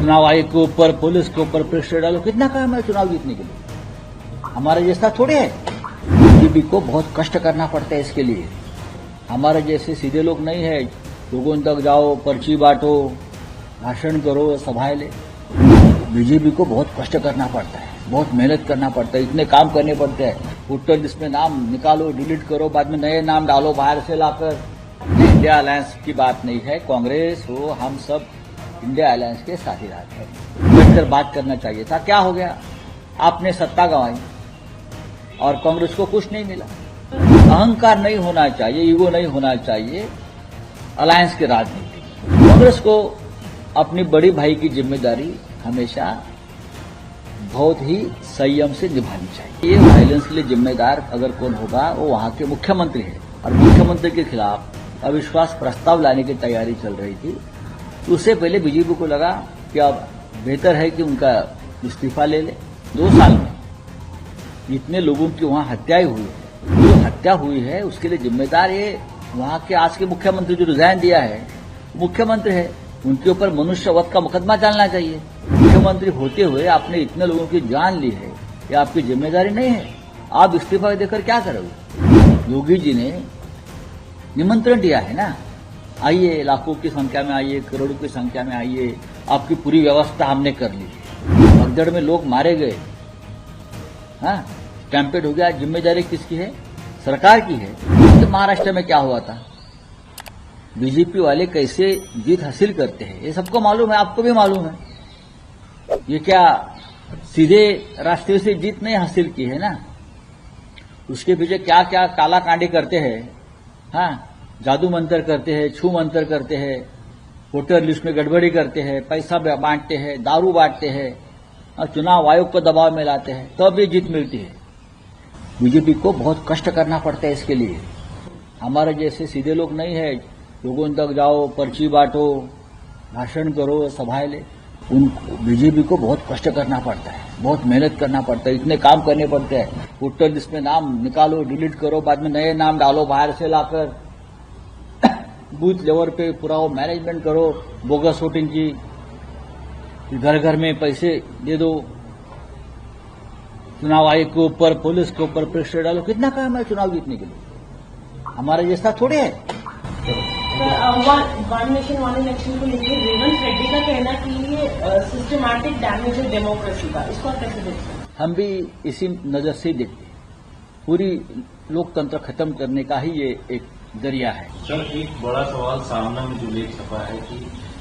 चुनाव आयोग के ऊपर, पुलिस के ऊपर प्रेशर डालो, कितना काम है चुनाव जीतने के लिए। हमारे जैसा थोड़े है। बीजेपी को बहुत कष्ट करना पड़ता है इसके लिए। हमारे जैसे सीधे लोग नहीं है, लोगों तक जाओ, पर्ची बांटो, भाषण करो, सभाएं ले। बीजेपी को बहुत कष्ट करना पड़ता है, बहुत मेहनत करना पड़ता है, इतने काम करने पड़ते हैं। वोटर लिस्ट में नाम निकालो, डिलीट करो, बाद में नए नाम डालो बाहर से लाकर। इंडिया अलायंस की बात नहीं है, कांग्रेस हो, हम सब इंडिया अलायंस के साथीदार हैं। बैठकर बात करना चाहिए था। क्या हो गया? आपने सत्ता गंवाई और कांग्रेस को कुछ नहीं मिला। अहंकार नहीं होना चाहिए, ईगो नहीं होना चाहिए अलायंस की राजनीति में। कांग्रेस को अपनी बड़ी भाई की जिम्मेदारी हमेशा बहुत ही संयम से निभानी चाहिए। ये वायलेंस के लिए जिम्मेदार अगर कौन होगा, वो वहां के मुख्यमंत्री है। और मुख्यमंत्री के खिलाफ अविश्वास प्रस्ताव लाने की तैयारी चल रही थी। तो उससे पहले बीजेपी को लगा कि अब बेहतर है कि उनका इस्तीफा ले ले। 2 साल में जितने लोगों की वहां हत्याएं हुई है, जो हत्या हुई है उसके लिए जिम्मेदार ये वहां के आज के मुख्यमंत्री जो रिजाइन दिया है, मुख्यमंत्री है। उनके ऊपर मनुष्यवध का मुकदमा चलना चाहिए। मुख्यमंत्री होते हुए आपने इतने लोगों की जान ली है, ये आपकी जिम्मेदारी नहीं है। आप इस्तीफा देकर क्या करोगे? योगी जी ने निमंत्रण दिया है ना, आइए, लाखों की संख्या में आइए, करोड़ों की संख्या में आइए, आपकी पूरी व्यवस्था हमने कर ली। भगदड़ में लोग मारे गए, हाँ, स्टैम्पेड हो गया। जिम्मेदारी किसकी है? सरकार की है। तो महाराष्ट्र में क्या हुआ था? बीजेपी वाले कैसे जीत हासिल करते हैं ये सबको मालूम है, आपको भी मालूम है। ये क्या सीधे रास्ते से जीत नहीं हासिल की है ना, उसके पीछे क्या क्या काला कांडी करते हैं। हाँ, जादू मंत्र करते हैं, छू मंत्र करते हैं, वोटर लिस्ट में गड़बड़ी करते हैं, पैसा बांटते हैं, दारू बांटते हैं और चुनाव आयोग को दबाव में लाते हैं, तब ये जीत मिलती है। बीजेपी को बहुत कष्ट करना पड़ता है इसके लिए। हमारे जैसे सीधे लोग नहीं है, लोगों तक जाओ, पर्ची बांटो, भाषण करो, सभाएं ले। बीजेपी को बहुत कष्ट करना पड़ता है, बहुत मेहनत करना पड़ता है, इतने काम करने पड़ते हैं। वोटर लिस्ट में नाम निकालो, डिलीट करो, बाद में नए नाम डालो बाहर से लाकर। बूथ लेवल पे पूरा वो मैनेजमेंट करो, बोगस वोटिंग की, घर घर में पैसे दे दो, चुनाव आयोग के ऊपर, पुलिस के ऊपर प्रेशर डालो, कितना काम है चुनाव जीतने के लिए। हमारे जैसा थोड़े है। वन नेशन वन इलेक्शन को लेकर रेवंत रेड्डी का कहना कि ये सिस्टमैटिक डैमेज है डेमोक्रेसी का, इसको आप कैसे देखते हैं? हम भी इसी नजर से देखते हैं। पूरी लोकतंत्र खत्म करने का ही ये एक जरिया है। सर, एक बड़ा सवाल सामने में जो लेख छपा है कि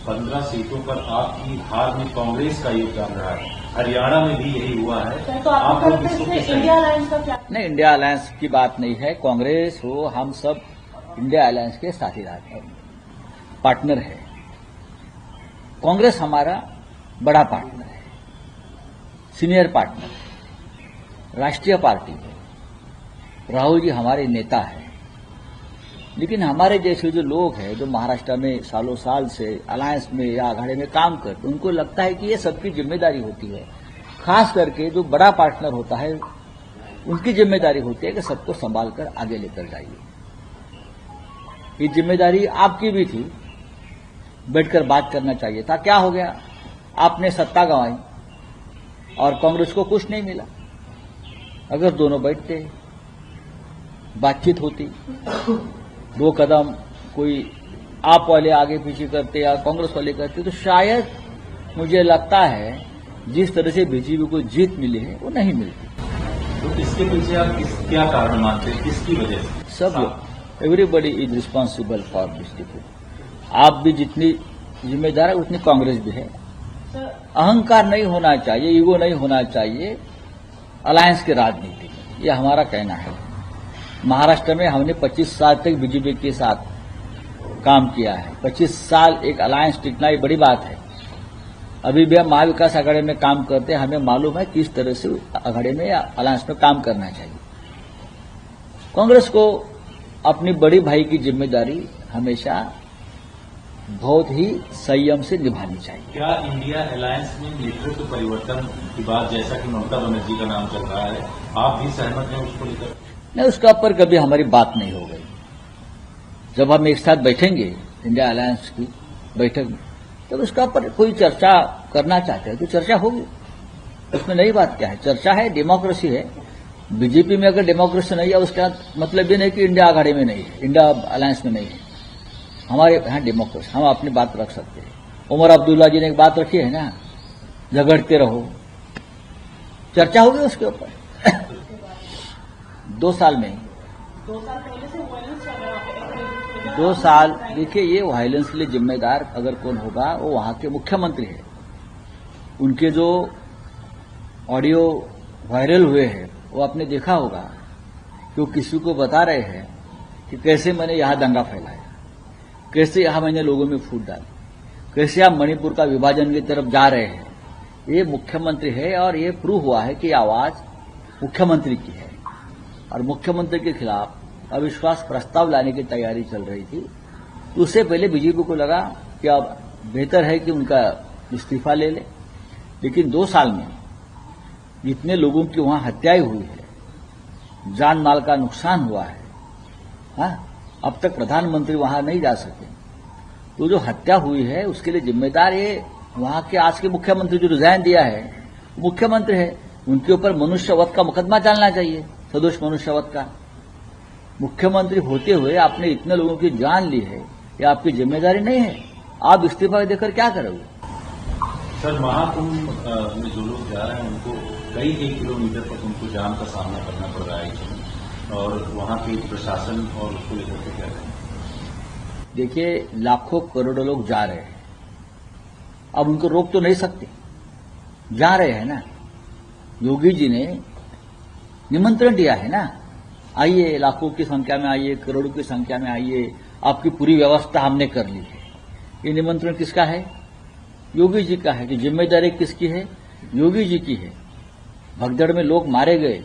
15 सीटों पर आपकी हार में कांग्रेस का योगदान रहा है। हरियाणा में भी यही हुआ है। तो आपको लगता है इसमें इंडिया अलायंस का क्या? नहीं, इंडिया अलायंस की बात नहीं है। कांग्रेस हो, हम सब इंडिया अलायंस के साथीदार हैं, पार्टनर है। कांग्रेस हमारा बड़ा पार्टनर है, सीनियर पार्टनर है, राष्ट्रीय पार्टी है। राहुल जी हमारे नेता है। लेकिन हमारे जैसे जो लोग हैं, जो महाराष्ट्र में सालों साल से अलायंस में या अखाड़े में काम करते, उनको लगता है कि ये सबकी जिम्मेदारी होती है। खास करके जो बड़ा पार्टनर होता है, उनकी जिम्मेदारी होती है कि सबको संभाल कर आगे लेकर जाइए। ये जिम्मेदारी आपकी भी थी, बैठकर बात करना चाहिए था। क्या हो गया? आपने सत्ता गंवाई और कांग्रेस को कुछ नहीं मिला। अगर दोनों बैठते, बातचीत होती, 2 कदम कोई आप वाले आगे पीछे करते या कांग्रेस वाले करते, तो शायद मुझे लगता है जिस तरह से बीजेपी को जीत मिली है वो नहीं मिलती। तो इसके पीछे आप क्या कारण मानते हैं, किसकी वजह से? सब लोग, everybody is responsible for this defeat. आप भी जितनी जिम्मेदार है उतनी कांग्रेस भी है। अहंकार नहीं होना चाहिए, ईगो नहीं होना चाहिए अलायंस की राजनीति में, ये हमारा कहना है। महाराष्ट्र में हमने 25 साल तक बीजेपी के साथ काम किया है। 25 साल एक अलायंस टिकना ये बड़ी बात है। अभी भी हम महाविकास अघाड़ी में काम करते हैं, हमें मालूम है किस तरह से अघाड़ी में या अलायंस में काम करना चाहिए। कांग्रेस को अपनी बड़ी भाई की जिम्मेदारी हमेशा बहुत ही संयम से निभानी चाहिए। क्या इंडिया अलायंस में नेतृत्व परिवर्तन की बात, जैसा कि ममता बनर्जी का नाम चल रहा है, आप भी सहमत हैं उसको लेकर? नहीं, उसका ऊपर कभी हमारी बात नहीं हो गई। जब हम एक साथ बैठेंगे इंडिया अलायंस की बैठक में, तब उसका ऊपर कोई चर्चा करना चाहते हैं तो चर्चा होगी, उसमें नई बात क्या है। चर्चा है, डेमोक्रेसी है। बीजेपी में अगर डेमोक्रेसी नहीं है उसका मतलब ये नहीं कि इंडिया आघाड़ी में नहीं है, इंडिया अलायंस में नहीं है। हमारे यहाँ डेमोक्रेसी, हम अपनी बात रख सकते हैं। उमर अब्दुल्ला जी ने एक बात रखी है ना, झगड़ते रहो, चर्चा होगी उसके ऊपर 2 साल में। 2 साल पहले से वायलेंस चल रहा है। 2 साल, देखिए ये वायलेंस के लिए जिम्मेदार अगर कौन होगा वो वहां के मुख्यमंत्री है। उनके जो ऑडियो वायरल हुए हैं वो आपने देखा होगा कि वो किसी को बता रहे हैं कि कैसे मैंने यहां दंगा फैलाया, कैसे यहां मैंने लोगों में फूट डाली, कैसे आप मणिपुर का विभाजन की तरफ जा रहे हैं। ये मुख्यमंत्री है और ये प्रूव हुआ है कि आवाज मुख्यमंत्री की है और मुख्यमंत्री के खिलाफ अविश्वास प्रस्ताव लाने की तैयारी चल रही थी। तो उससे पहले बीजेपी को लगा कि अब बेहतर है कि उनका इस्तीफा ले ले, लेकिन 2 साल में जितने लोगों की वहां हत्याएं हुई है, जान माल का नुकसान हुआ है, अब तक प्रधानमंत्री वहां नहीं जा सके। तो जो हत्या हुई है उसके लिए जिम्मेदार ये वहां के आज के मुख्यमंत्री जो रिजाइन दिया है, मुख्यमंत्री है। उनके ऊपर मनुष्यवध का मुकदमा डालना चाहिए, सदोष मनुष्यवध का। मुख्यमंत्री होते हुए आपने इतने लोगों की जान ली है, ये आपकी जिम्मेदारी नहीं है। आप इस्तीफा देकर क्या करोगे? सर, महाकुंभ में जो लोग जा रहे हैं उनको कई किलोमीटर तक उनको जाम का सामना करना पड़ रहा है, और वहां के प्रशासन और उसको लेकर के क्या करें? देखिए, लाखों करोड़ों लोग जा रहे हैं, अब उनको रोक तो नहीं सकते, जा रहे हैं ना। योगी जी ने निमंत्रण दिया है ना, आइए, लाखों की संख्या में आइए, करोड़ों की संख्या में आइए, आपकी पूरी व्यवस्था हमने कर ली है। ये निमंत्रण किसका है? योगी जी का है। जो जिम्मेदारी किसकी है? योगी जी की है। भगदड़ में लोग मारे गए,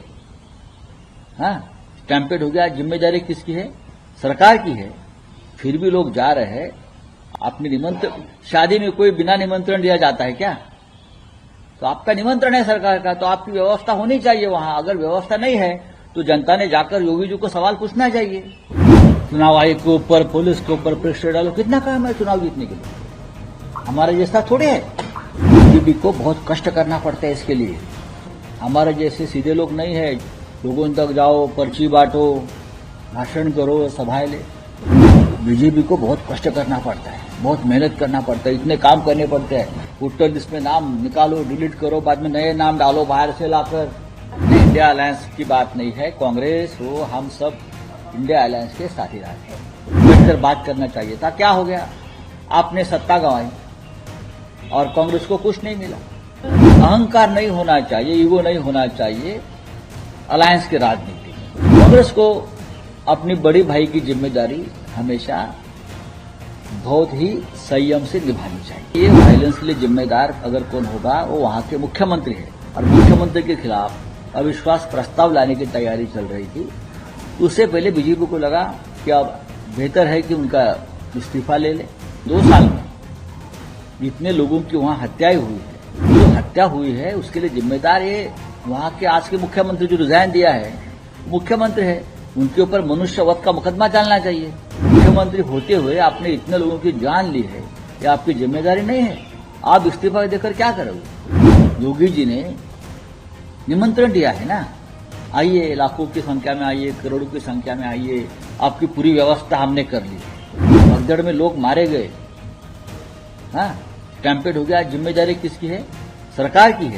स्टैम्पेड हो गया, जिम्मेदारी किसकी है? सरकार की है। फिर भी लोग जा रहे हैं। अपने निमंत्रण, शादी में कोई बिना निमंत्रण दिया जाता है क्या? तो आपका निमंत्रण है सरकार का, तो आपकी व्यवस्था होनी चाहिए वहां। अगर व्यवस्था नहीं है तो जनता ने जाकर योगी जी को सवाल पूछना चाहिए। चुनाव आयोग के ऊपर, पुलिस के ऊपर प्रेशर डालो, कितना काम है चुनाव जीतने के लिए? हमारे जैसा थोड़े है। बीजेपी को बहुत कष्ट करना पड़ता है इसके लिए। हमारे जैसे सीधे लोग नहीं है, लोगों तक जाओ, पर्ची बांटो, भाषण करो, सभाएं ले। बीजेपी को बहुत कष्ट करना पड़ता है, बहुत मेहनत करना पड़ता है, इतने काम करने पड़ते हैं। वोटर लिस्ट में नाम निकालो, डिलीट करो, बाद में नए नाम डालो बाहर से लाकर। इंडिया अलायंस की बात नहीं है, कांग्रेस हो, हम सब इंडिया अलायंस के साथी रहते हैं। बैठकर बात करना चाहिए था। क्या हो गया? आपने सत्ता गंवाई और कांग्रेस को कुछ नहीं मिला। अहंकार नहीं होना चाहिए, ईगो नहीं होना चाहिए अलायंस की राजनीति में। कांग्रेस को अपनी बड़ी भाई की जिम्मेदारी हमेशा बहुत ही संयम से निभानी चाहिए। ये वायलेंस के लिए जिम्मेदार अगर कौन होगा वो वहां के मुख्यमंत्री है और मुख्यमंत्री के खिलाफ अविश्वास प्रस्ताव लाने की तैयारी चल रही थी। उससे पहले बीजेपी को लगा कि अब बेहतर है कि उनका इस्तीफा ले ले। 2 साल में जितने लोगों की वहां हत्याएं हुई है, जो हत्या हुई है उसके लिए जिम्मेदार ये वहां के आज के मुख्यमंत्री जो रिजाइन दिया है, मुख्यमंत्री है। उनके ऊपर मनुष्यवध का मुकदमा डालना चाहिए। मुख्यमंत्री होते हुए आपने इतने लोगों की जान ली है, ये आपकी जिम्मेदारी नहीं है। आप इस्तीफा देकर क्या करोगे? योगी जी ने निमंत्रण दिया है ना, आइए, लाखों की संख्या में आइए, करोड़ों की संख्या में आइए, आपकी पूरी व्यवस्था हमने कर ली है। भगदड़ में लोग मारे गए, स्टैम्पेड हो गया, जिम्मेदारी किसकी है? सरकार की है।